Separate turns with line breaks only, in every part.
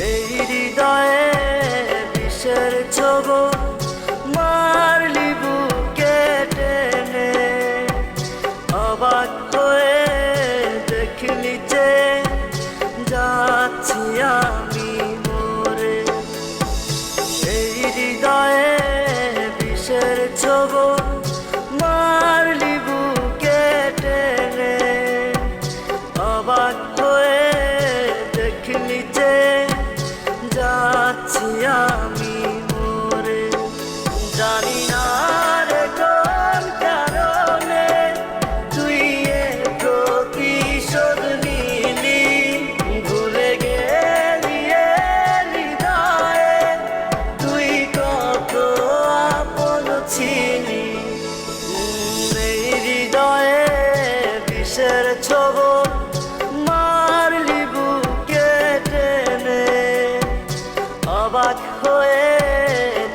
এই হৃদয়ে বিষের ছোবল মারলি বুকে টেনে, অবাক হয়ে দেখলি যে যাচ্ছি আমি মরে। এই হৃদয়ে বিষের ছোবল মারলি বুকে টেনে, অবাক হয়ে দেখলি যে যাচ্ছি আমি মরে। জানি না রে কোন কারণে তুই এ প্রতিশোধ নিলি, ভুলে গেলি এ হৃদয়ে তুই কত আপন ছিলি। এই হৃদয়ে বিষের ছোবল মারলি বুকে টেনে, অবাক হয়ে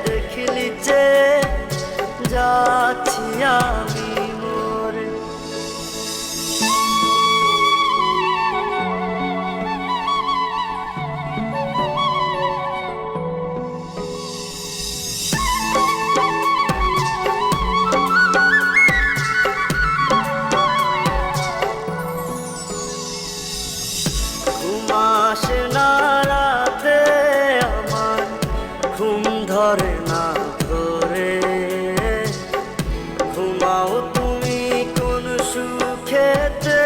দেখলি যে যাচ্ছি আমি মরে। ঘুম আসে না রাতে আমার, ঘুম ধরে না ধরে, ঘুমাও তুমি কোন সুখেতে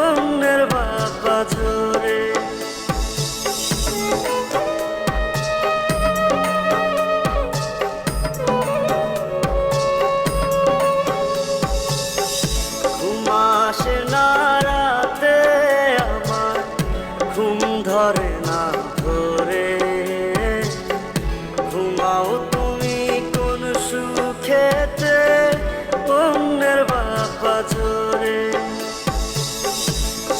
অন্যের বাপা ঝরে। ঘুম আসে না রাতে আমার, ঘুম ধরে না ধরে, ঘুমাও তুমি কোন সুখেতে অন্যের বাপা ঝরে।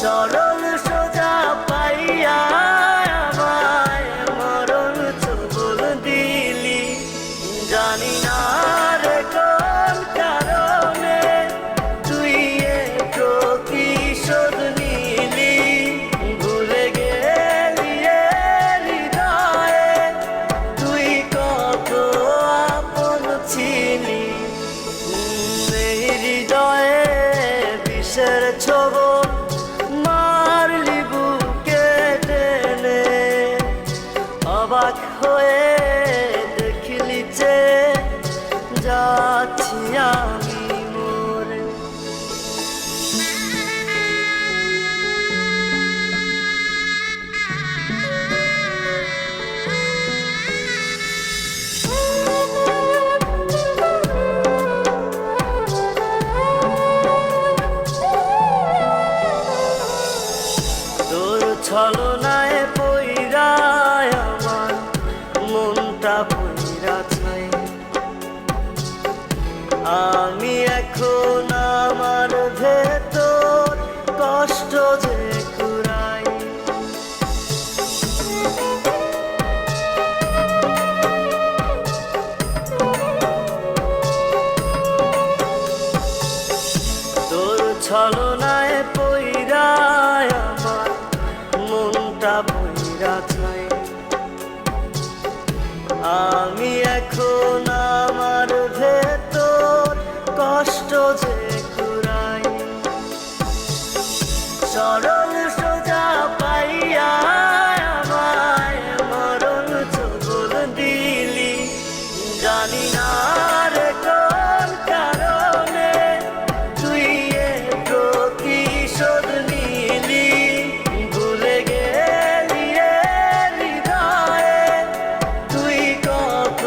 সরল সোজা পাইয়া আমায় মরণ ছোবল দিলি, জানি না রে কোন কারণে তুই এ প্রতিশোধ নিলি, ভুলে গেলি এ হৃদয়ে তুই কত আপন ছিলি। এই হৃদয়ে বিষের ছোবল মারলি বুকে টেনে, অবাক হয়ে দেখলি যে যাচ্ছি আমি মরে। তোর ছলনায় পইরা আমার মনটা পইরা ছাই, আমি এখন আমার ভেতর কষ্ট যে কুড়াই। তোর ছলনায় পইরা আমার মনটা পইরা ছাই, আমি এখন আমার ভেতর কষ্ট যে কুড়াই। সরল সোজা পাইয়া আমায় মরণ ছোবল দিলি, জানি না রে কোন কারণে তুই এ প্রতিশোধ নিলি, ভুলে গেলি এ হৃদয়ে তুই কত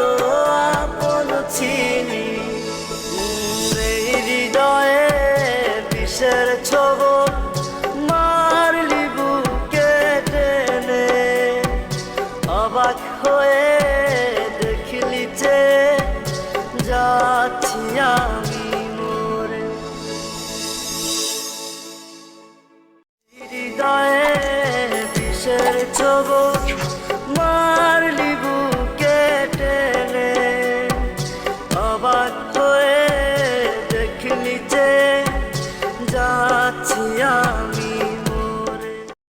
আপন ছিলি। এই হৃদয়ে বিষের ছোবল মারলি বুকে টেনে, অবাক হয়ে দেখলি যে যাচ্ছি আমি মরে। হৃদয়ে বিষের ছোবল মারলি বুকে টেনে, অবাক হয়ে দেখলি যে যাচ্ছি